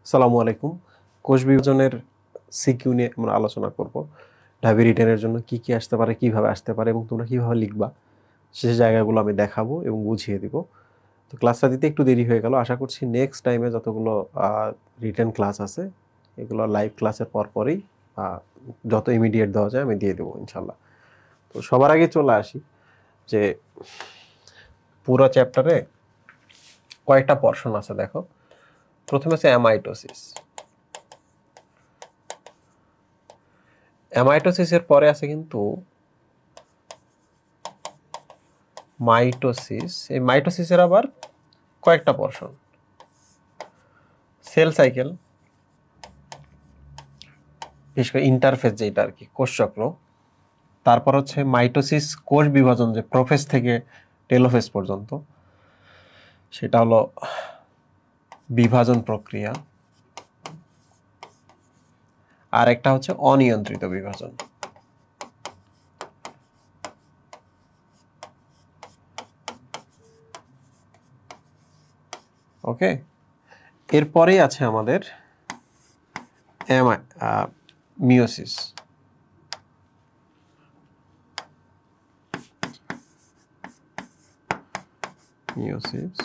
আসসালামু আলাইকুম। কোষ বিভাজনের সিকিউ নিয়ে আমরা আলোচনা করব। ঢাবি রিটেনের জন্য কি কি আসতে পারে, কিভাবে আসতে পারে এবং তোমরা কিভাবে লিখবা সেই জায়গাগুলো আমি দেখাবো এবং বুঝিয়ে দিব। তো ক্লাসটা দিতে একটু দেরি হয়ে গেল। আশা করছি নেক্সট টাইমে যতগুলো রিটেন ক্লাস আছে এগুলো লাইভ ক্লাসের পরপরই যত ইমিডিয়েট দেওয়া যায় আমি দিয়ে দেবো ইনশাল্লাহ। তো সবার আগে চলে আসি যে পুরো চ্যাপ্টারে কয়েকটা পর্শন আছে। দেখো, প্রথমে আছে অ্যামাইটোসিস। অ্যামাইটোসিসের পরে আছে কিন্তু মাইটোসিস। এই মাইটোসিসের আবার কয়েকটা পর্শন। সেল সাইকেল, বিশেষ করে ইন্টারফেজ যেটা আর কি, কোষচক্র। তারপর হচ্ছে মাইটোসিস, কোষ বিভাজন, যে প্রোফেজ থেকে টেলোফেজ পর্যন্ত, সেটা হলো বিভাজন প্রক্রিয়া। আর একটা হচ্ছে অনিয়ন্ত্রিত বিভাজন। ওকে, এরপরেই আছে আমাদের মিওসিস। মিওসিস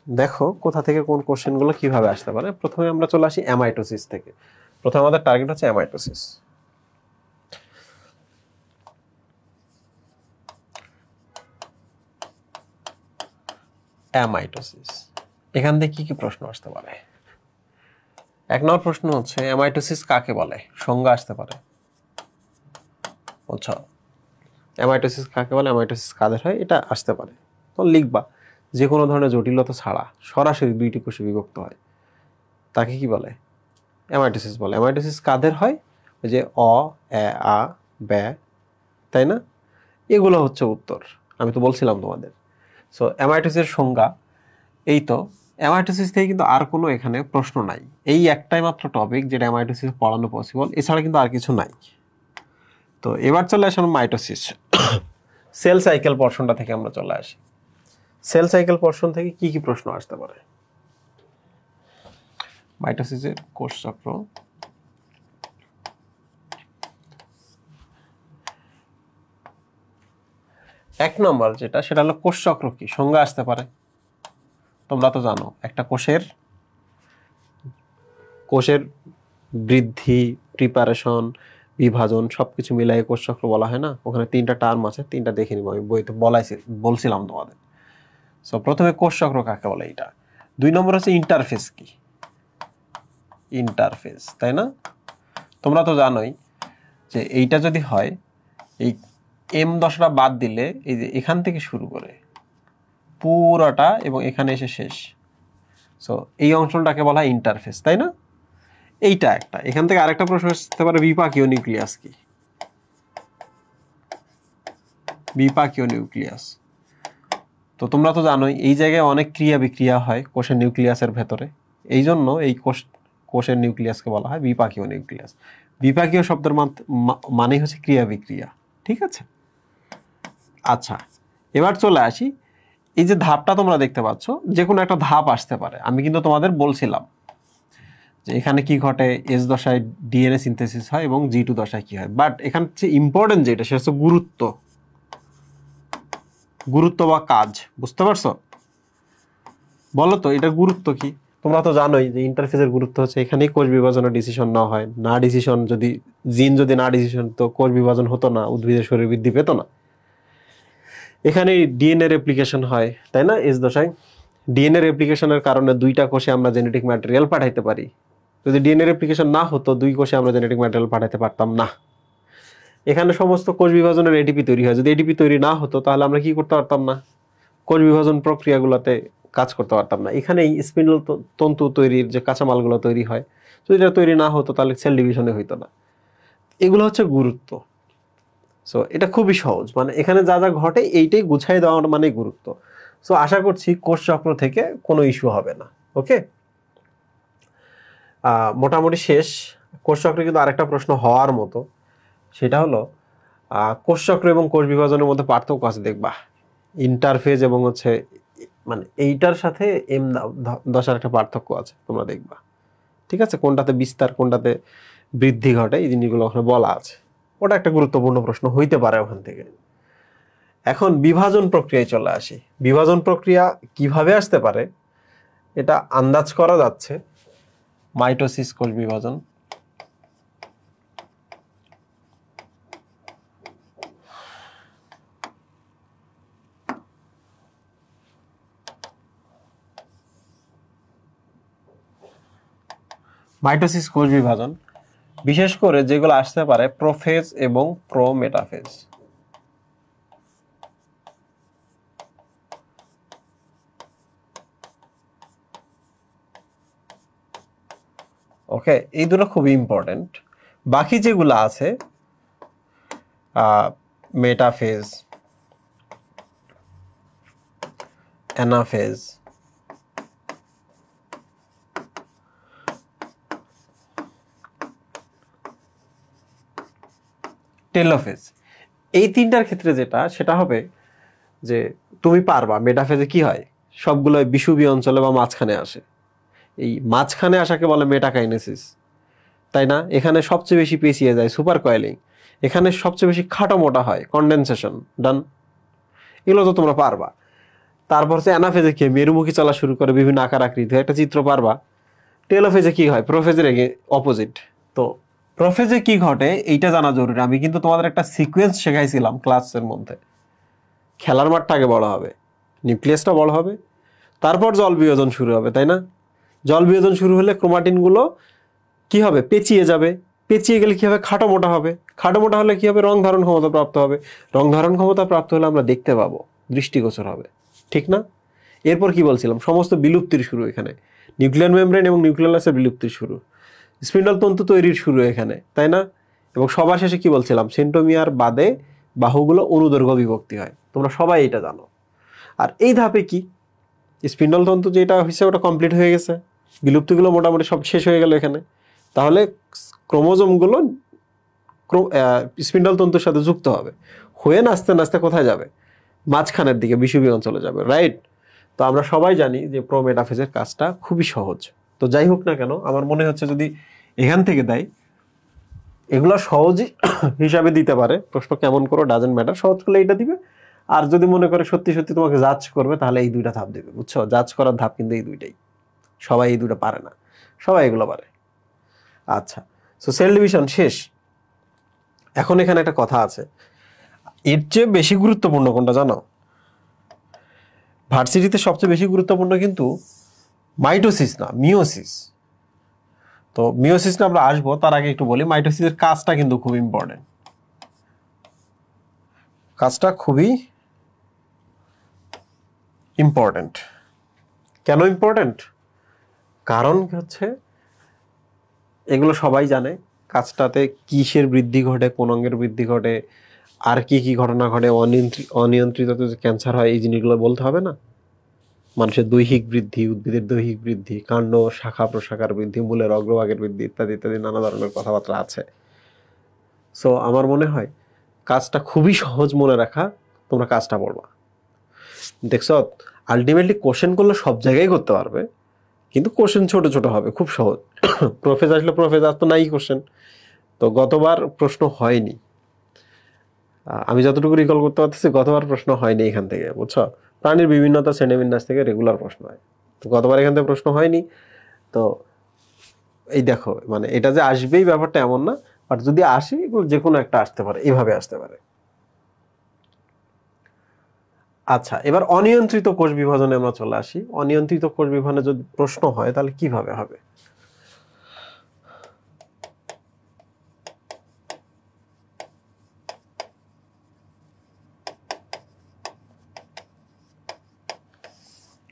দেখো কোথা থেকে কোন কোশ্চেনগুলো কিভাবে আসতে পারে। প্রথমে আমরা চলে আসি অ্যামাইটোসিস থেকে। প্রথমে আমাদের টার্গেট হচ্ছে অ্যামাইটোসিস। অ্যামাইটোসিস এখান থেকে কি কি প্রশ্ন আসতে পারে? এক নম্বর প্রশ্ন হচ্ছে অ্যামাইটোসিস কাকে বলে, সংজ্ঞা আসতে পারে। আচ্ছা, অ্যামাইটোসিস কাকে বলে, অ্যামাইটোসিস কাদের হয়, এটা আসতে পারে। তো লিখবা যে কোনো ধরনের জটিলতা ছাড়া সরাসরি দুইটি কোষে বিভক্ত হয় তাকে কি বলে? অ্যামাইটোসিস বলে। অ্যামাইটোসিস কাদের হয়? ওই যে অ, এ, আ, ব্যা, তাই না? এগুলো হচ্ছে উত্তর। আমি তো বলছিলাম তোমাদের। সো অ্যামাইটোসিসের সংজ্ঞা এই তো। অ্যামাইটোসিস থেকে কিন্তু আর কোনো এখানে প্রশ্ন নাই। এই একটাই মাত্র টপিক যেটা অ্যামাইটোসিস পড়ানো পসিবল, এছাড়া কিন্তু আর কিছু নাই। তো এবার চলে আসুন মাইটোসিস। সেল সাইকেল পোরশনটা থেকে আমরা চলে আসি। সেল সাইকেল পোরশন থেকে কি কি প্রশ্ন আসতে পারে? মাইটোসিসের কোষ চক্র, এক নম্বর যেটা, সেটা হলো কোষ চক্র কি, সংজ্ঞা আসতে পারে। তোমরা তো জানো একটা কোষের বৃদ্ধি, প্রিপারেশন, বিভাজন সবকিছু মিলাই কোষ চক্র বলা হয় না? ওখানে তিনটা টার্ম আছে, তিনটা দেখে নিব, আমি বইতে বলছিলাম তোমাদের। সো প্রথমে কোষ চক্র কাকে বলে এটা। দুই নম্বর হচ্ছে ইন্টারফেস কি, ইন্টারফেস, তাই না? তোমরা তো জানোই যে এইটা যদি হয়, এই এম দশটা বাদ দিলে এই যে এখান থেকে শুরু করে পুরোটা এবং এখানে এসে শেষ, সো এই অঞ্চলটাকে বলা হয় ইন্টারফেস, তাই না? এইটা একটা। এখান থেকে আরেকটা প্রশ্ন আসতে পারে, বিপাকীয় নিউক্লিয়াস কি? বিপাকীয় নিউক্লিয়াস তো তোমরা তো জানোই এই জায়গায় অনেক ক্রিয়া বিক্রিয়া হয় কোষের নিউক্লিয়াসের ভেতরে, এই জন্য এই কোষের নিউক্লিয়াসকে বলা হয় বিপাকীয় নিউক্লিয়াস। বিপাকীয় শব্দের মানে হচ্ছে ক্রিয়া বিক্রিয়া, ঠিক আছে? আচ্ছা, এবার চলে আসি, এই যে ধাপটা তোমরা দেখতে পাচ্ছ, যে কোনো একটা ধাপ আসতে পারে। আমি কিন্তু তোমাদের বলছিলাম যে এখানে কি ঘটে, এস দশায় ডিএনএ সিনথেসিস হয় এবং G2 দশায় কি হয়। বাট এখানে যে ইম্পর্টেন্ট যেটা, সেটা হচ্ছে গুরুত্ব বা কাজ। বুঝতে পারছো? বলো তো এটা গুরুত্ব কি? তোমরা তো জানোই যে ইন্টারফেসের গুরুত্ব হচ্ছে এখানেই কোষ বিভাজনের ডিসিশন না হয়, না ডিসিশন যদি জিন যদি না ডিসিশন, তো কোষ বিভাজন হতো না, উদ্ভিদের শরীর বৃদ্ধি পেত না। এখানে ডিএনএ রেপ্লিকেশন হয়, তাই না? এস দশায় ডিএনএ রেপ্লিকেশনের কারণে দুইটা কোষে আমরা জেনেটিক ম্যাটেরিয়াল পাঠাইতে পারি। যদি ডিএনএ রেপ্লিকেশন না হতো, দুই কোষে আমরা জেনেটিক ম্যাটেরিয়াল পাঠাইতে পারতাম না। এখানে সমস্ত কোষ বিভাজনের এটিপি তৈরি হয়। যদি এটিপি তৈরি না হতো, তাহলে আমরা কি করতে পারতাম না? কোষ বিভাজন প্রক্রিয়াগুলোতে কাজ করতে পারতাম না। এখানেই স্পিন্ডল তন্তু তৈরির যে কাঁচামালগুলো তৈরি হয়, যদি এটা তৈরি না হতো তাহলে সেল ডিভিশনে হইতো না। এগুলো হচ্ছে গুরুত্ব। সো এটা খুবই সহজ, মানে এখানে যা যা ঘটে এইটাই গুছাই দেওয়ার মানে গুরুত্ব। সো আশা করছি কোষ চক্র থেকে কোনো ইস্যু হবে না। ওকে, মোটামুটি শেষ। কোষ চক্রে কিন্তু আরেকটা প্রশ্ন হওয়ার মতো, সেটা হলো কোষ চক্র এবং কোষ বিভাজনের মধ্যে পার্থক্য আছে দেখবা। ইন্টারফেজ এবং হচ্ছে মানে এইটার সাথে এম দশার একটা পার্থক্য আছে, তোমরা দেখবা। ঠিক আছে, কোনটাতে বিস্তার কোনটাতে বৃদ্ধি ঘটে এই জিনিসগুলো ওখানে বলা আছে। ওটা একটা গুরুত্বপূর্ণ প্রশ্ন হইতে পারে ওখান থেকে। এখন বিভাজন প্রক্রিয়ায় চলে আসি। বিভাজন প্রক্রিয়া কিভাবে আসতে পারে এটা আন্দাজ করা যাচ্ছে। মাইটোসিস কোষ বিভাজন, মাইটোসিস কোষ বিভাজন বিশেষ করে যেগুলো আসতে পারে প্রোফেজ এবং প্রোমেটাফেজ। ওকে, এই দুটো খুবই ইম্পর্টেন্ট। বাকি যেগুলো আছে মেটাফেজ, অ্যানাফেজ, টেলোফেজ, এই তিনটার ক্ষেত্রে যেটা সেটা হবে যে তুমি পারবা মেটাফেজে কি হয়, সবগুলো বিষুবীয় অঞ্চলে বা মাঝখানে আসে। এই মাঝখানে আসাকে বলে মেটাকাইনেসিস, তাই না? এখানে সবচেয়ে বেশি পেঁচিয়ে যায় সুপার কয়েলিং, এখানে সবচেয়ে বেশি খাটো মোটা হয় কনডেনসেশন। ডান, এগুলো তো তোমরা পারবা। তারপর হচ্ছে অ্যানাফেজে কি মেরুমুখী চলা শুরু করে বিভিন্ন আকার আকৃতি, একটা চিত্র পারবা। টেলোফেজে কি হয়, প্রোফেজের অপোজিট। তো প্রোফেজে কি ঘটে এইটা জানা জরুরি। আমি কিন্তু তোমাদের একটা সিকোয়েন্স শেখাইছিলাম ক্লাসের মধ্যে। খেলার মাঠটা আগে বড় হবে, নিউক্লিয়াসটা বড় হবে, তারপর জল বিয়োজন শুরু হবে, তাই না? জল বিয়োজন শুরু হলে ক্রোমাটিনগুলো কি হবে, পেঁচিয়ে যাবে। পেঁচিয়ে গেলে কি হবে, খাটো মোটা হবে। খাটো মোটা হলে কি হবে, রং ধারণ ক্ষমতা প্রাপ্ত হবে। রং ধারণ ক্ষমতা প্রাপ্ত হলে আমরা দেখতে পাবো, দৃষ্টিগোচর হবে, ঠিক না? এরপর কি বলছিলাম, সমস্ত বিলুপ্তির শুরু এখানে। নিউক্লিয়ার মেমব্রেন এবং নিউক্লিয়াসের বিলুপ্তির শুরু, স্পিন্ডল তন্তু তৈরির শুরু এখানে, তাই না? এবং সবার শেষে কি বলছিলাম, সেন্টোমিয়ার বাদে বাহুগুলো অনুদৈর্ঘ্য বিভক্তি হয়। তোমরা সবাই এটা জানো। আর এই ধাপে কি, স্পিন্ডল তন্তু যেটা হয়েছে ওটা কমপ্লিট হয়ে গেছে, বিলুপ্তিগুলো মোটামুটি সব শেষ হয়ে গেল এখানে। তাহলে ক্রোমোজোমগুলো স্পিন্ডল তন্তুর সাথে যুক্ত হবে, হয়ে নাচতে নাচতে কোথায় যাবে, মাঝখানের দিকে বিষুবীয় অঞ্চলে যাবে, রাইট? তো আমরা সবাই জানি যে প্রোমেটাফেজের কাজটা খুবই সহজ। তো যাই হোক না কেন, আমার মনে হচ্ছে যদি এখান থেকে দেয় এগুলো সহজই হিসাবে দিতে পারে প্রশ্ন, কেমন করো ডাজেন্ট ম্যাটার, সহজ করলে এইটা দিবে। আর যদি মনে করে সত্যি সত্যি তোমাকে জাজ করবে তাহলে এই দুইটা ধাপ দেবে, বুঝছো? জাজ করার ধাপ কিন্তু এই দুইটাই, সবাই এই দুটো পারে না, সবাই এগুলো পারে। আচ্ছা, সো সেল ডিভিশন শেষ। এখন এখানে একটা কথা আছে, এর চেয়ে বেশি গুরুত্বপূর্ণ কোনটা জানো? ভার্সিটিতে সবচেয়ে বেশি গুরুত্বপূর্ণ কিন্তু মাইটোসিস না, মিওসিস। তো মিওসিস না আমরা আসবো, তার আগে একটু বলি মাইটোসিসের কাজটা কিন্তু খুব ইম্পর্টেন্ট। কাজটা খুবই ইম্পর্টেন্ট। কেন ইম্পর্টেন্ট? কারণ হচ্ছে এগুলো সবাই জানে কাজটাতে কিসের বৃদ্ধি ঘটে, কোন অঙ্গের বৃদ্ধি ঘটে, আর কি কি ঘটনা ঘটে, অনিয়ন্ত্রিত যে ক্যান্সার হয় এই জিনিসগুলো বলতে হবে না? মানুষের দৈহিক বৃদ্ধি, উদ্ভিদের দৈহিক বৃদ্ধি, কাণ্ড শাখা প্রশাখার বৃদ্ধি, মূলের অগ্রভাগের বৃদ্ধি ইত্যাদি ইত্যাদি নানা ধরনের কথাবার্তা আছে। সো আমার মনে হয় কাজটা খুবই সহজ মনে রাখা, তোমরা কাজটা পড়বা। দেখছো, আলটিমেটলি কোশ্চেন করলে সব জায়গায় করতে পারবে, কিন্তু কোশ্চেন ছোট ছোট হবে, খুব সহজ। প্রফেস আসলে প্রফেস, আর তো নাই কোশ্চেন। তো গতবার প্রশ্ন হয়নি, আমি যতটুকু রিকল করতে পারতেছি গতবার প্রশ্ন হয়নি এখান থেকে, বুঝছো? প্রাণীর বিভিন্নতা শ্রেণীবিন্যাস থেকে রেগুলার প্রশ্ন হয়, তো গতবার এখান থেকে প্রশ্ন হয়নি। তো এই দেখো, মানে এটা যে আসবেই ব্যাপারটা এমন না, বাট যদি আসে এগুলো যে কোনো একটা আসতে পারে, এইভাবে আসতে পারে। আচ্ছা, এবার অনিয়ন্ত্রিত কোষ বিভাজনে আমরা চলে আসি। অনিয়ন্ত্রিত কোষ বিভাজনে যদি প্রশ্ন হয় তাহলে কিভাবে হবে?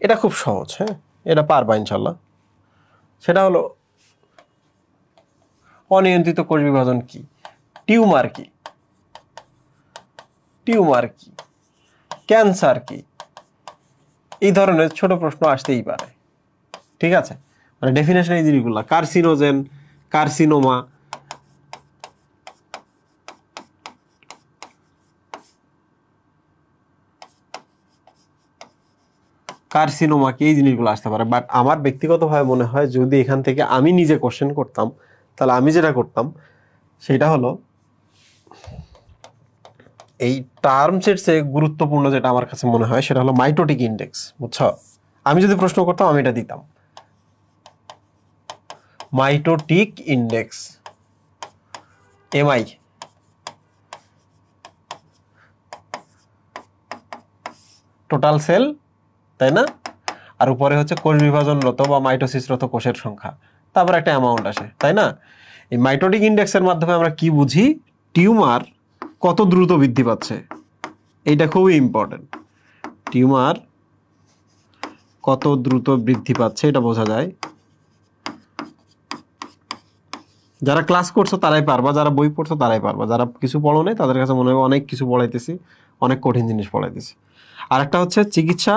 এটা খুব সহজ, হ্যাঁ, এটা পারবা ইনশাল্লাহ। সেটা হলো অনিয়ন্ত্রিত কোষ বিভাজন কি, টিউমার কি, টিউমার কি, ক্যান্সার কি, এই ধরনের ছোট প্রশ্ন আসতেই পারে। ঠিক আছে, মানে ডেফিনেশন এই জিনিসগুলো, কার্সিনোজেন, কার্সিনোমা, কার্সিনোমা কি, এই জিনিসগুলো আসতে পারে। বাট আমার ব্যক্তিগতভাবে মনে হয় যদি এখান থেকে আমি নিজে কোশ্চেন করতাম, তাহলে আমি যেটা করতাম সেটা হলো এই টার্মসের চেয়ে গুরুত্বপূর্ণ যেটা আমার কাছে মনে হয় সেটা হলো মাইটোটিক ইন্ডেক্স, বুঝছো? আমি যদি প্রশ্ন করতাম আমি এটা দিতাম, mitotic index, MI. Total sell, তাই না? আর উপরে হচ্ছে কোষ বিভাজনরত বা মাইটোসিসরত কোষের সংখ্যা, তারপর একটা অ্যামাউন্ট আসে, তাই না? এই মাইটোটিক ইন্ডেক্সের মাধ্যমে আমরা কি বুঝি? টিউমার কত দ্রুত বৃদ্ধি পাচ্ছে, এইটা খুবই ইম্পর্টেন্ট। টিউমার কত দ্রুত বৃদ্ধি পাচ্ছে এটা বোঝা যায়। যারা ক্লাস করছো তারাই পারবা, যারা বই পড়ছো তারাই পারবা, যারা কিছু পড়ো নাই তাদের কাছে মনে হবে অনেক কিছু পড়াইতেছি, অনেক কঠিন জিনিস পড়াইতেছি। আর একটা হচ্ছে চিকিৎসা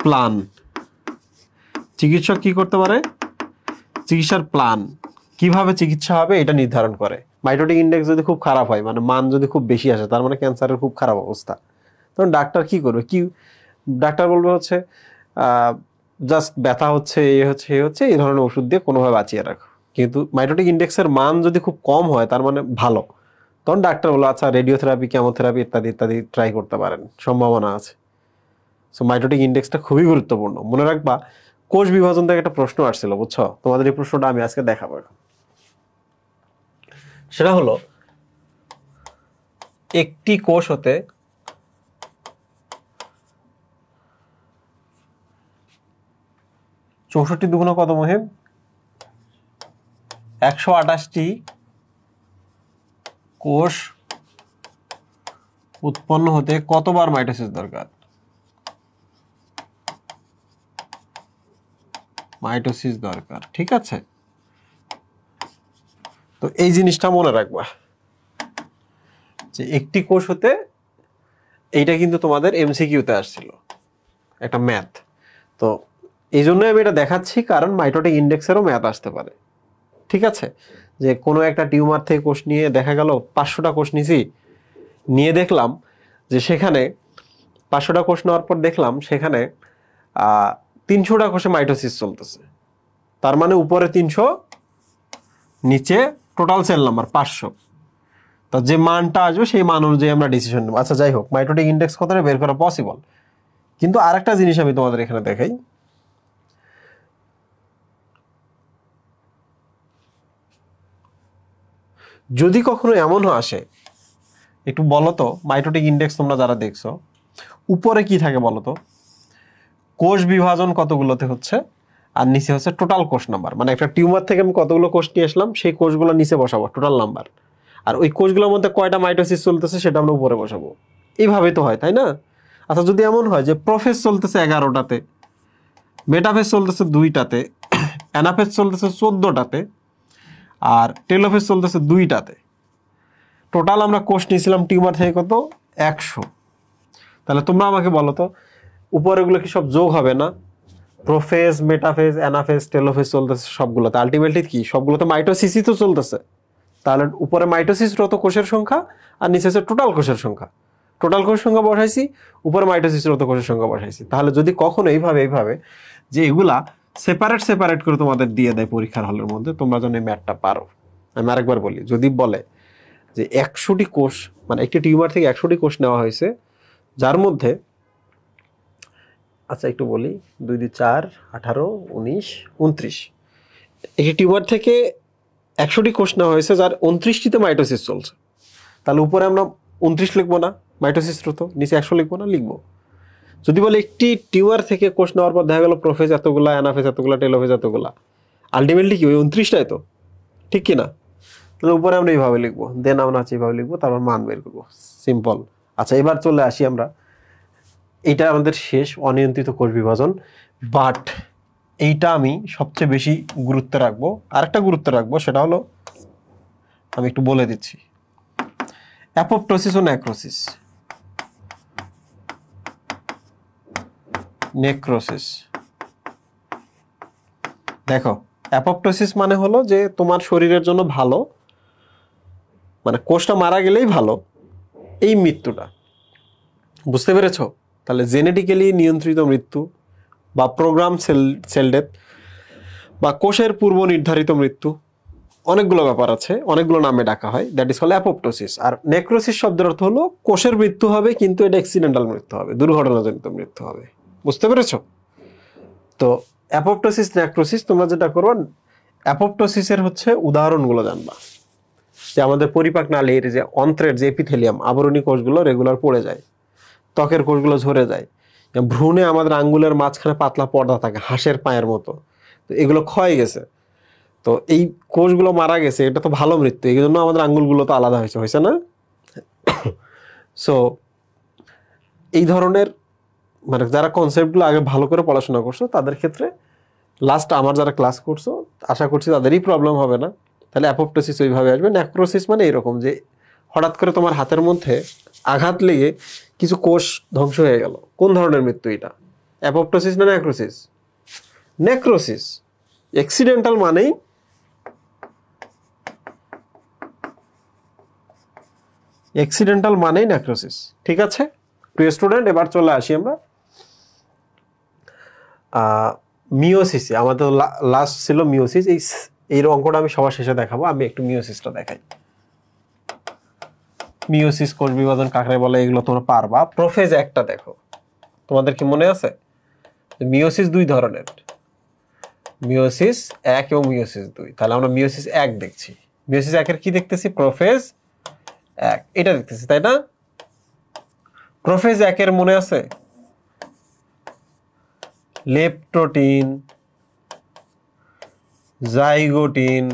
প্ল্যান। চিকিৎসক কি করতে পারে? চিকিৎসার প্ল্যান, কিভাবে চিকিৎসা হবে এটা নির্ধারণ করে। মাইটোটিক ইন্ডেক্স যদি খুব খারাপ হয়, মানে মান যদি খুব বেশি আসে, তার মানে ক্যান্সারের খুব খারাপ অবস্থা। তখন ডাক্তার কি করবে? ডাক্তার বলবে হচ্ছে জাস্ট ব্যথা হচ্ছে, এই ধরনের ওষুধ দিয়ে কোনোভাবে বাঁচিয়ে রাখো। কিন্তু মাইটোটিক ইন্ডেক্সের মান যদি খুব কম হয়, তার মানে ভালো, তখন ডাক্তার বললো আচ্ছা রেডিওথেরাপি, কেমোথেরাপি ইত্যাদি ইত্যাদি ট্রাই করতে পারেন, সম্ভাবনা আছে। সো মাইটোটিক ইন্ডেক্সটা খুবই গুরুত্বপূর্ণ। মনে রাখবা কোষ বিভাজন থেকে একটা প্রশ্ন আসছিল, বুঝছো? তোমাদের এই প্রশ্নটা আমি আজকে দেখাবো। সেটা হলো একটি কোষ হতে চৌষট্টি দুগুণ কত মহিম? 128টি কোষ উৎপন্ন হতে কতবার মাইটোসিস দরকার? মাইটোসিস দরকার, ঠিক আছে? তো এই জিনিসটা মনে রাখবা যে একটি কোষ হতে, এইটা কিন্তু তোমাদের এমসিকিউতে আসছিল, একটা ম্যাথ। তো এই জন্যই আমি এটা দেখাচ্ছি, কারণ মাইটোটিক ইন্ডেক্সেরও ম্যাথ আসতে পারে, ঠিক আছে? যে কোনো একটা টিউমার থেকে কোষ নিয়ে দেখা গেল 500টা কোষ নিছি, নিয়ে দেখলাম যে সেখানে 500টা কোষ নেওয়ার পর দেখলাম সেখানে 300টা কোষে মাইটোসিস চলতেছে। তার মানে উপরে 300, নিচে টোটাল সেল নাম্বার 500। তো যে মানটা আসবে সেই মান অনুযায়ী আমরা ডিসিশন নেব। আচ্ছা যাই হোক, মাইটোটিক ইন্ডেক্স কতটা বের করা পসিবল। কিন্তু আরেকটা জিনিস আমি তোমাদের এখানে দেখাই। যদি কখনো এমন আসে, একটু বলো তো মাইটোটিক ইন্ডেক্স তোমরা যারা দেখছো উপরে কি থাকে বলো তো? কোষ বিভাজন কতগুলোতে হচ্ছে, আর নিচে হচ্ছে টোটাল কোষ নাম্বার। মানে একটা টিউমার থেকে আমি কতগুলো কোষ নিয়ে আসলাম, সেই কোষগুলো নিচে বসাবো টোটাল নাম্বার, আর ওই কোষগুলোর মধ্যে কয়টা মাইটোসিস চলতেছে সেটা আমরা উপরে বসাবো। এইভাবেই তো হয়, তাই না? আচ্ছা যদি এমন হয় যে প্রোফেজ চলতেছে 11টাতে, মেটাফেজ চলতেছে 2টাতে, অ্যানাফেজ চলতেছে 14টাতে, আর টেলোফেজ চলতেছে 2টাতে, টোটাল আমরা কোষ নিয়েছিলাম টিউমার থেকে কত? 100। তাহলে তোমরা আমাকে বলো তো উপরেগুলো কি সব যোগ হবে না? প্রোফেজ, মেটাফেজ, অ্যানাফেজ, টেলোফেজ চলতেছে সবগুলোতে, আলটিমেটলি কি সবগুলোতে মাইটোসিসই তো চলতেছে। তাহলে উপরে মাইটোসিসরত কোষের সংখ্যা আর নিচে হচ্ছে টোটাল কোষের সংখ্যা। টোটাল কোষের সংখ্যা বসাইছি, উপরে মাইটোসিসরত কোষের সংখ্যা বসাইছি। তাহলে যদি কখনো এইভাবে যে এগুলা সেপারেট করে তোমাদের দিয়ে দেয় পরীক্ষার হলের মধ্যে, তোমরা যেন এই ম্যাথটা পারো। আমি আরেকবার বলি, যদি বলে যে 100টি কোষ, মানে একটি টিউমার থেকে 100টি কোষ নেওয়া হয়েছে, যার মধ্যে আচ্ছা একটু বলি 2 2 4 18 19 29, একটি টিউমার থেকে 100টি কোষ নেওয়া হয়েছে যার 29টিতে মাইটোসিস চলছে। তাহলে উপরে আমরা 29 লিখবো না মাইটোসিস রত, নিচে 100 লিখবো না? লিখবো। যদি বলে একটি টিউমার থেকে কোষ নেওয়ার পর দেখা গেল প্রোফেজ এতগুলা, অ্যানাফেজ এতগুলা, টেলোফেজ এতগুলা, আলটিমেটলি কি ওই 29টাই তো, ঠিক কি না? তাহলে উপরে আমরা এইভাবে লিখবো, দেন আমরা হচ্ছে এইভাবে লিখবো, তারপর মান বের করবো, সিম্পল। আচ্ছা এবার চলে আসি আমরা, এইটা আমাদের শেষ অনিয়ন্ত্রিত কোষ বিভাজন। বাট এইটা আমি সবচেয়ে বেশি গুরুত্ব রাখবো। আরেকটা গুরুত্ব রাখবো, সেটা হলো আমি একটু বলে দিচ্ছি, অ্যাপোপ্টোসিস ও নেক্রোসিস। দেখো অ্যাপোপ্টোসিস মানে হলো যে তোমার শরীরের জন্য ভালো, মানে কোষটা মারা গেলেই ভালো, এই মৃত্যুটা, বুঝতে পেরেছো? তাহলে জেনেটিক্যালি নিয়ন্ত্রিত মৃত্যু বা প্রোগ্রাম সেল ডেথ বা কোষের পূর্ব নির্ধারিত মৃত্যু, অনেকগুলো ব্যাপার আছে, অনেকগুলো নামে ডাকা হয়, দ্যাট ইজ কল্ড অ্যাপোপ্টোসিস। আর নেক্রোসিস শব্দের অর্থ হলো কোষের মৃত্যু হবে কিন্তু এটা অ্যাক্সিডেন্টাল মৃত্যু হবে, দুর্ঘটনাজনিত মৃত্যু হবে। বুঝতে পেরেছো? তো অ্যাপোপ্টোসিস, নেক্রোসিস তোমরা যেটা করো, অ্যাপোপ্টোসিসের হচ্ছে উদাহরণগুলো জানবা, যে আমাদের পরিপাক নালীর যে অন্ত্রের যে এপিথেলিয়াম আবরণী কোষগুলো রেগুলার পড়ে যায়, ত্বকের কোষগুলো ঝরে যায়, ভ্রূণে আমাদের আঙ্গুলের মাঝখানে পাতলা পর্দা থাকে হাঁসের পায়ের মতো, তো এগুলো ক্ষয়ে গেছে, তো এই কোষগুলো মারা গেছে, এটা তো ভালো মৃত্যু, এই জন্য আমাদের আঙ্গুলগুলো তো আলাদা হয়েছে না? সো এই ধরনের মানে যারা কনসেপ্টগুলো আগে ভালো করে পড়াশোনা করছো তাদের ক্ষেত্রে লাস্ট আমার যারা ক্লাস করছো আশা করছি তাদেরই প্রবলেম হবে না। তাহলে অ্যাপোপ্টোসিস ওইভাবে আসবে। নেক্রোসিস মানে এরকম যে হঠাৎ করে তোমার হাতের মধ্যে আঘাত লেগে কিছু কোষ ধ্বংস হয়ে গেল, কোন ধরনের মৃত্যু এটা? অ্যাপোপ্টোসিস না নেক্রোসিস? নেক্রোসিস। অ্যাক্সিডেন্টাল মানেই নেক্রোসিস। ঠিক আছে প্রিয় স্টুডেন্ট, এবার চলে আসি আমরা মিওসিসে। আমাদের লাস্ট ছিল মিওসিস, এই অঙ্কটা আমি সবার শেষে দেখাবো। আমি একটু মিওসিসটা দেখাই। মিওসিস কোষ বিভাজন কাকে বলে এগুলো তোমরা পারবা। প্রোফেজ একটা দেখো, তোমাদের কি মনে আছে? মিওসিস দুই ধরনের, মিওসিস এক এবং মিওসিস দুই। তাহলে আমরা মিওসিস এক দেখছি, মিওসিস একের কি দেখতেছি? প্রোফেজ এক, এটা দেখতেছি, তাই না? প্রোফেজ একের মনে আছে leptotene, zygotene,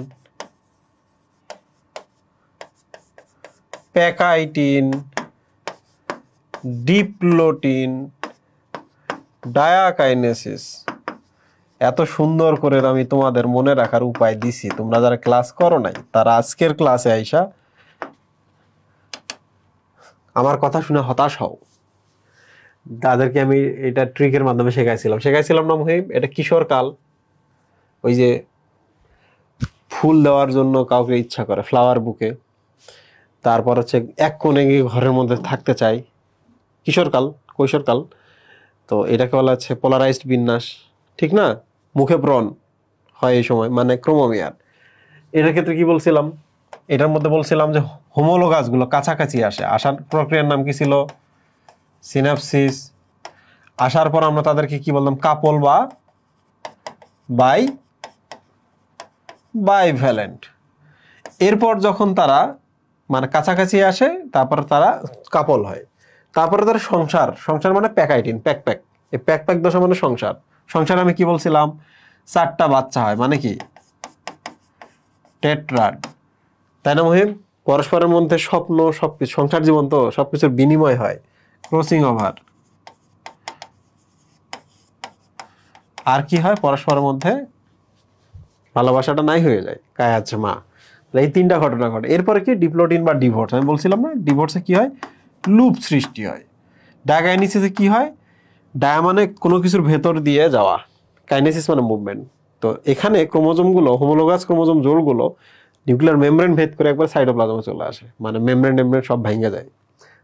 pachytene, diplotene, diakinesis. এত সুন্দর করে আমি তোমাদের মনে রাখার উপায় দিছি, তোমরা যারা ক্লাস করো নাই তারা আজকের ক্লাসে আইসা আমার কথা শুনে হতাশ হও। তাদেরকে আমি এটা ট্রিকের মাধ্যমে শেখাইছিলাম না মুহিব? এটা কিশোরকাল, ওই যে ফুল দেওয়ার জন্য কাউকে ইচ্ছা করে ফ্লাওয়ার বুকে, তারপর হচ্ছে এক কোণে গিয়ে ঘরের মধ্যে থাকতে চাই, কৈশোরকাল। তো এটাকে বলা হচ্ছে পোলারাইজড বিন্যাস, ঠিক না? মুখে ব্রণ হয় এই সময়, মানে ক্রোমোমিয়ার। এটার ক্ষেত্রে কি বলছিলাম? এটার মধ্যে বলছিলাম যে হোমোলোগাসগুলো কাছাকাছি আসার প্রক্রিয়ার নাম কি ছিল? সিনাপসিস। আসার পর আমরা তাদেরকে কি বললাম? কাপল বা বাইভ্যালেন্ট। এরপর যখন তারা মানে কাছাকাছি আসে তারপর তারা কাপল হয়, তারপরে তারা সংসার মানে প্যাকাইটিন, প্যাক। এই প্যাক দশা মানে সংসার আমি কি বলছিলাম? 4টা বাচ্চা হয়, মানে কি? টেট্রাড, তাই না মহিম? পরস্পরের মধ্যে স্বপ্ন, সবকিছু, সংসার জীবন তো সবকিছুর বিনিময় হয়। Crossing over. আর কি হয়? পরস্পরের মধ্যে ভালোবাসাটা নাই হয়ে যায়, কায় আছে মা। এই 3টা ঘটনা ঘটে। এরপরে কি? ডিপ্লোটিন বা ডিভোর্স। আমি বলছিলাম না, ডিভোর্সে কি হয়? লুপ সৃষ্টি হয়। ডায়াকাইনেসিসে কি হয়? ডায়া মানে কোনো কিছুর ভেতর দিয়ে যাওয়া, কাইনেসিস মানে মুভমেন্ট। তো এখানে ক্রোমোজোমগুলো, হোমোলোগাস ক্রোমোজোম জোড়গুলো নিউক্লিয়ার মেমব্রেন ভেদ করে একবার সাইটোপ্লাজমে চলে আসে, মানে মেমব্রেন সব ভেঙে যায়।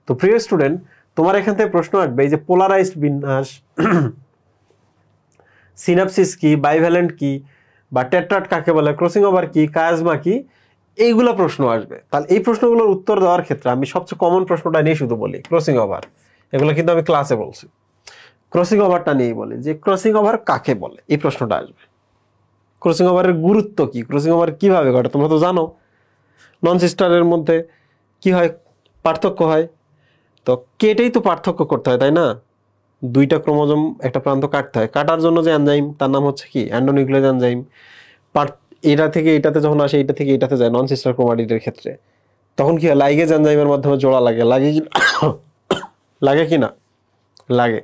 তো প্রিয় স্টুডেন্ট, তোমার এখান থেকে প্রশ্ন আসবে এই যে পোলারাইজড বিন্যাস, সিনাপসিস কি, বাইভ্যালেন্ট কি, বা টেট্রাড কাকে বলে, ক্রসিং ওভার কি, কায়াজমা কি, এইগুলো প্রশ্ন আসবে। তাহলে এই প্রশ্নগুলোর উত্তর দেওয়ার ক্ষেত্রে আমি সবচেয়ে কমন প্রশ্নটা নিয়ে শুধু বলি ক্রসিং ওভার। এগুলো কিন্তু আমি ক্লাসে বলছি। ক্রসিং ওভারটা নিয়েই বলি যে ক্রসিং ওভার কাকে বলে, এই প্রশ্নটা আসবে। ক্রসিং ওভারের গুরুত্ব কি, ক্রসিং ওভার কিভাবে ঘটে তোমরা তো জানো। নন সিস্টারের মধ্যে কি হয়? পার্থক্য হয়। তো কেটেই তো পার্থক্য করতে হয়, তাই না? 2টা ক্রোমোজোম একটা প্রান্ত কাটতে হয়, কাটার জন্য যে এনজাইম তার নাম হচ্ছে কি? এন্ডোনিউক্লিয়েজ এনজাইম। এটা থেকে এটাতে যখন আসে, এটা থেকে এটাতে যায় নন সিস্টার ক্রোমাটিডের ক্ষেত্রে, তখন কি হয়? লাইগেজ এনজাইমের মাধ্যমে জোড়া লাগে কি লাগে কি না লাগে?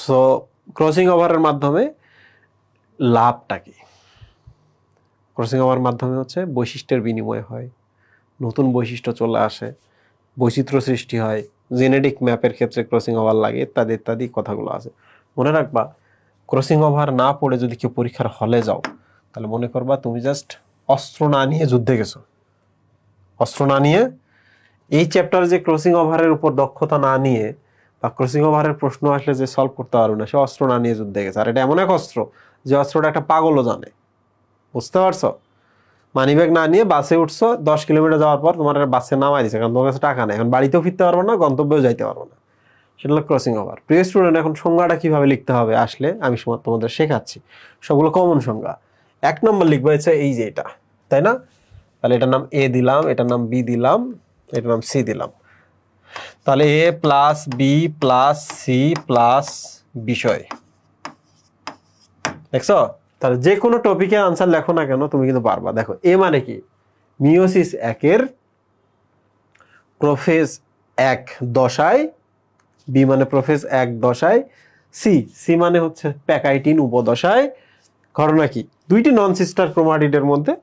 সো ক্রসিং ওভারের মাধ্যমে লাভটা কি? ক্রসিং ওভার মাধ্যমে হচ্ছে বৈশিষ্ট্যের বিনিময় হয়, নতুন বৈশিষ্ট্য চলে আসে, বৈচিত্র্য সৃষ্টি হয়, জেনেটিক ম্যাপের ক্ষেত্রে ক্রসিং ওভার লাগে, ইত্যাদি কথাগুলো আছে। মনে রাখবা, ক্রসিং ওভার না পড়ে যদি কেউ পরীক্ষার হলে যাও, তাহলে মনে করবা তুমি জাস্ট অস্ত্র না নিয়ে যুদ্ধে গেছো। অস্ত্র না নিয়ে এই চ্যাপ্টার যে ক্রসিং ওভারের উপর দক্ষতা না নিয়ে বা ক্রসিং ওভারের প্রশ্ন আসলে যে সলভ করতে পারবে না, সে অস্ত্র না নিয়ে যুদ্ধে গেছে। আর এটা এমন এক অস্ত্র যে অস্ত্রটা একটা পাগলও জানে, বুঝতে পারছো? মানিব্যাগ না নিয়ে বাসে উঠছো, 10 কিলোমিটার যাওয়ার পর তোমার বাসে নামাই দিচ্ছে, কারণ তোমার কাছে টাকা নেই, এখন বাড়িতেও ফিরতে পারবো না, গন্তব্যেও যাইতে পারবো না। সেটা হলো ক্রসিং ওভার। প্রিয় স্টুডেন্ট, এখন সংজ্ঞাটা কিভাবে লিখতে হবে আসলে আমি তোমাদের শেখাচ্ছি। সবগুলো কমন সংজ্ঞা। 1 নম্বর লিখবো হচ্ছে এই যে এটা, তাই না? তাহলে এটার নাম এ দিলাম, এটার নাম বি দিলাম, এটার নাম সি দিলাম। তাহলে A plus B plus C plus বিষয়, দেখছো? তাহলে যে কোনো টপিকে আনসার লেখো না কেন তুমি কিন্তু পারবা। দেখো এ মানে কি, মিওসিস 1-এর প্রোফেজ 1 দশায়, বি মানে প্রোফেজ 1 দশায়, সি মানে হচ্ছে প্যাকাইটিন উপদশায়। ঘটনা কি, দুইটি নন সিস্টার ক্রোমাটিডের মধ্যে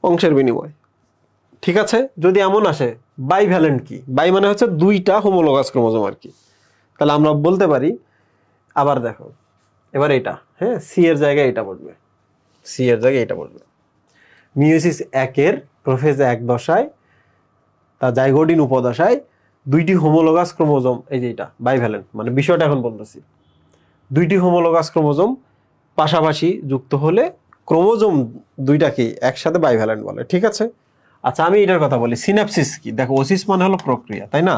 অংশের বিনিময়। ঠিক আছে? যদি এমন আসে বাইভ্যালেন্ট কি, বাই মানে হচ্ছে দুইটা হোমোলোগাস ক্রোমোজোম আর কি, তাহলে আমরা বলতে পারি, আবার দেখো এবার এটা, হ্যাঁ, সি এর জায়গায় এটা বসবে, সি এর জায়গায় এটা বসবে। মিওসিস 1-এর প্রোফেজ 1 দশায়, তা জাইগোটিন উপদশায় দুইটি হোমোলোগাস ক্রোমোজোম, এই যে এটা বাইভ্যালেন্ট, মানে বিষয়টা এখন বলতেছি, দুইটি হোমোলোগাস ক্রোমোজোম পাশাপাশি যুক্ত হলে ক্রোমোজোম দুইটাকে একসাথে বাইভ্যালেন্ট বলে। ঠিক আছে? আচ্ছা আমি এটার কথা বলি, সিনাপসিস কি? দেখো ওসিস মানে হলো প্রক্রিয়া, তাই না?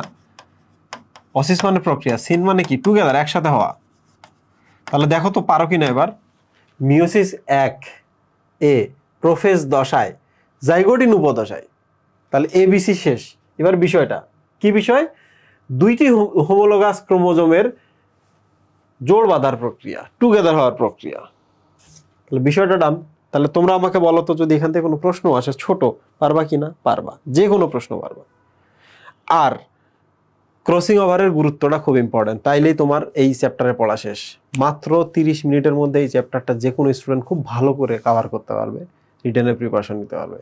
অসিস মানে প্রক্রিয়া, সিন মানে কি? টুগেদার, একসাথে হওয়া। তাহলে দেখো তো পারো কিনা এবার। মিওসিস 1 এ প্রোফেজ দশায়, জাইগোটিন উপদশায়, তাহলে এবিসি শেষ। এবার বিষয়টা কি বিষয়? দুইটি হোমোলোগাস ক্রোমোজোমের জোড় বাঁধার প্রক্রিয়া, টুগেদার হওয়ার প্রক্রিয়া। তাহলে বিষয়টা ডান। তাহলে তোমরা আমাকে বলো তো, যদি এখান থেকে কোনো প্রশ্ন আসে ছোট, পারবা কিনা? পারবা, যে কোনো প্রশ্ন পারবা। আর ক্রসিং ওভারের গুরুত্বটা খুব ইম্পর্টেন্ট, তাইলেই তোমার এই চ্যাপ্টারে পড়া শেষ। মাত্র 30 মিনিটের মধ্যে এই চ্যাপ্টারটা যে কোনো স্টুডেন্ট খুব ভালো করে কভার করতে পারবে, রিটেনের প্রিপারেশন নিতে পারবে,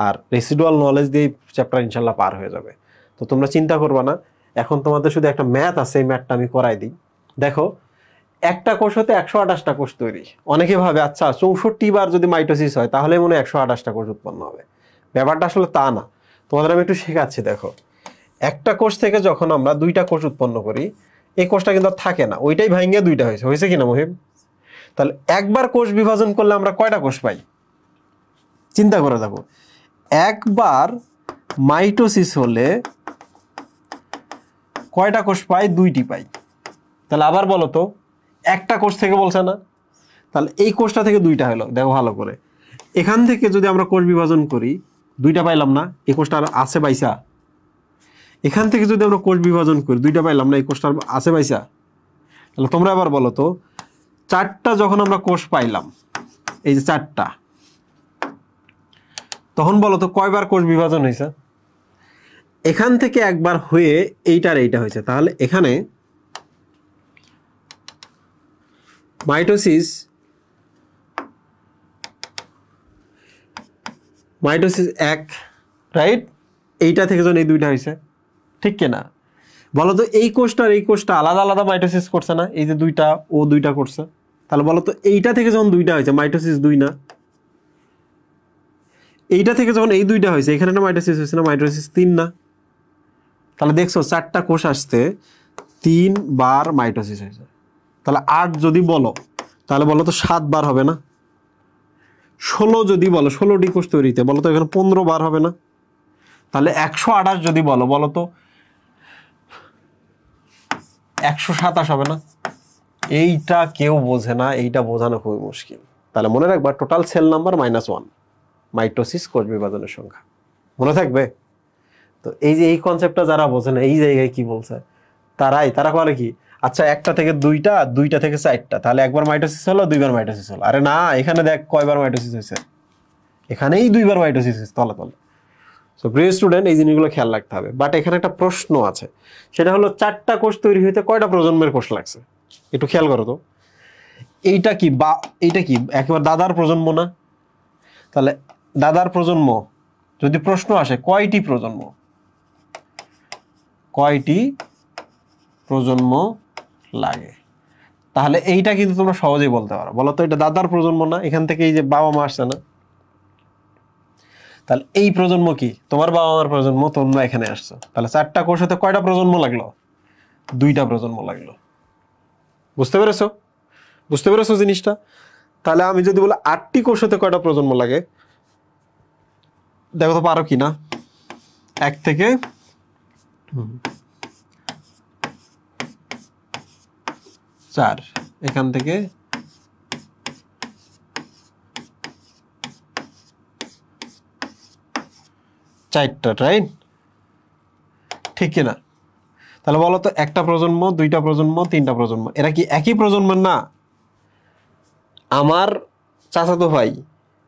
আর রেসিডুয়াল নলেজ দিয়ে চ্যাপ্টার ইনশাল্লাহ পার হয়ে যাবে। তো তোমরা চিন্তা করবা না। এখন তোমাদের শুধু একটা ম্যাথ আছে, এই ম্যাথটা আমি করাই দিই। দেখো একটা কোষ হতে 128টা কোষ তৈরি। অনেকে ভাবে আচ্ছা 64 বার যদি মাইটোসিস হয় তাহলে মনে হয় 128টা কোষ উৎপন্ন হবে। ব্যাপারটা আসলে তা না, তোমাদের আমি একটু শেখাচ্ছি। দেখো একটা কোষ থেকে যখন আমরা 2টা কোষ উৎপন্ন করি, এই কোষটা কিন্তু আর থাকে না, ওইটাই ভাঙিয়ে 2টা হয়েছে, হয়েছে কিনা মহিম? তাহলে একবার কোষ বিভাজন করলে আমরা কয়টা কোষ পাই? চিন্তা করে দেখো, একবার মাইটোসিস হলে কয়টা কোষ পাই? 2টি পাই। তাহলে আবার বলো তো, একটা কোষ থেকে বলছে না, তাহলে এই কোষটা থেকে 2টা হলো। দেখো ভালো করে, এখান থেকে যদি আমরা কোষ বিভাজন করি 2টা পাইলাম না, এই কোষটা আছে পাইসা? এখান থেকে যদি আমরা কোষ বিভাজন করি 2টা পাইলাম না, এই কোষটা আছে পাইসা? তাহলে তোমরা আবার বলো তো, 4টা যখন আমরা কোষ পাইলাম, এই যে 4টা, তখন বলো তো কয়বার কোষ বিভাজন হয়েছে? এখান থেকে একবার হয়ে এইটার এইটা হয়েছে। তাহলে এখানে মাইটোসিস 1, রাইট? এইটা থেকে যখন এই 2টা হয়েছে, ঠিক কিনা? বলো তো এই কোষটা আর এই কোষটা আলাদা আলাদা মাইটোসিস করছে না? এই যে 2টা, ও 2টা করছে। তাহলে বলো তো এইটা থেকে যখন 2টা হয়েছে, মাইটোসিস 2 না? এইটা থেকে যখন এই 2টা হয়েছে, এখানে একটা মাইটোসিস হয়েছে না? মাইটোসিস 3 না? তাহলে দেখছো 4টা কোষ আসতে 3 বার মাইটোসিস হয়েছে। তাহলে 8 যদি বলো, তাহলে বলো তো 7 বার হবে না? 16 যদি বলো, 16টি কোষ তৈরিতে, বলো তো এখানে 15 বার হবে না? তাহলে 128 যদি বলো, বলো তো 127 হবে না? এইটা কেউ বোঝে না, এইটা বোঝানো খুবই মুশকিল। তাহলে মনে রাখবা, টোটাল সেল নাম্বার -1, মাইটোসিস কোষ বিভাজনের সংখ্যা, মনে থাকবে? তো এই যে এই কনসেপ্টটা যারা বোঝে না, এই জায়গায় কি বলছে তারা করে কি, আচ্ছা একটা থেকে 2টা, 2টা থেকে 4টা, তাহলে একবার মাইটোসিস হলো, 2বার মাইটোসিস হলো। আরে না, এখানে দেখ কয়বার মাইটোসিস হয়েছে, এখানেই 2বার মাইটোসিস হয়েছে তলে তলে। সো প্রিয় স্টুডেন্ট, এই জিনিসগুলো খেয়াল রাখতে হবে। বাট এখানে একটা প্রশ্ন আছে, সেটা হলো 4টা কোষ তৈরি হইতে কয়টা প্রজন্মের কোষ লাগছে? একটু খেয়াল করো তো। এইটা কি বা এইটা কি একেবারে দাদার প্রজন্ম না? তাহলে দাদার প্রজন্ম যদি প্রশ্ন আসে, কয়টি প্রজন্ম, কয়টি প্রজন্ম লাগে? তাহলে এইটা কিন্তু তোমরা সহজেই বলতে পারো। বলো তো এটা দাদার প্রজন্ম না? এখান থেকে এই যে বাবা মা আসছে না? তাহলে এই প্রজন্ম কি? তোমার বাবা মার প্রজন্ম, তোমরা এখানে আসছো। তাহলে 4টা কোষ হতে কয়টা প্রজন্ম লাগলো? 2টা প্রজন্ম লাগলো। বুঝতে পেরেছো? বুঝতে পেরেছো জিনিসটা? তাহলে আমি যদি বলি 8টি কোষ হতে কয়টা প্রজন্ম লাগে, দেখো তো পারো কি না। 1 থেকে 4, এখান থেকে 4টা, রাইট? ঠিক কিনা? তাহলে বলো তো, একটা প্রজন্ম, 2টা প্রজন্ম, 3টা প্রজন্ম, এরা কি একই প্রজন্মের না? আমার চাচাতো ভাই,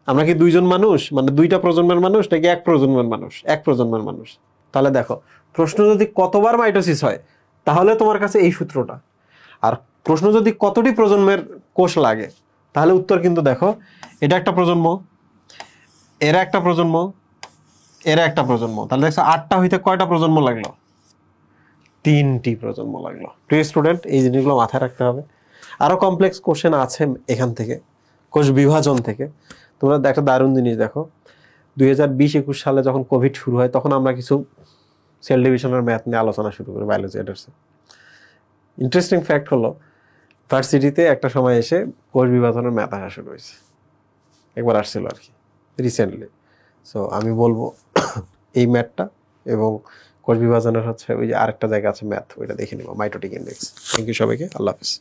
আমরা কি 2জন মানুষ, মানে 2টা প্রজন্মের মানুষ, নাকি এক প্রজন্মের মানুষ? এক প্রজন্মের মানুষ। তাহলে দেখো, প্রশ্ন যদি কতবার মাইটোসিস হয়, তাহলে তোমার কাছে এই সূত্রটা। আর প্রশ্ন যদি কতটি প্রজন্মের কোষ লাগে, তাহলে উত্তর কিন্তু দেখো, এটা একটা প্রজন্ম, এরা একটা প্রজন্ম, এরা একটা প্রজন্ম। তাহলে দেখছো 8টা হইতে কয়টা প্রজন্ম লাগলো? 3টি প্রজন্ম লাগলো। প্রিয় স্টুডেন্ট, এই জিনিসগুলো মাথায় রাখতে হবে। আরো কমপ্লেক্স কোশ্চেন আছে এখান থেকে, কোষ বিভাজন থেকে। তোমরা একটা দারুণ জিনিস দেখো, 2020-21 সালে যখন কোভিড শুরু হয়, তখন আমরা কিছু সেল ডিভিশনের ম্যাথ নিয়ে আলোচনা শুরু করি বায়োলজি এডার্সে। ইন্টারেস্টিং ফ্যাক্ট হলো, ভার্সিটিতে একটা সময় এসে কোষ বিভাজনের ম্যাথ আসা শুরু হয়েছে, একবার আসছিল আর কি, রিসেন্টলি। সো আমি বলবো এই ম্যাথটা এবং কোষ বিভাজনের হচ্ছে ওই যে আরেকটা জায়গা আছে ম্যাথ, ওইটা দেখে নিবো, মাইটোটিক ইন্ডেক্স। থ্যাংক ইউ সবাইকে, আল্লাহ হাফিজ।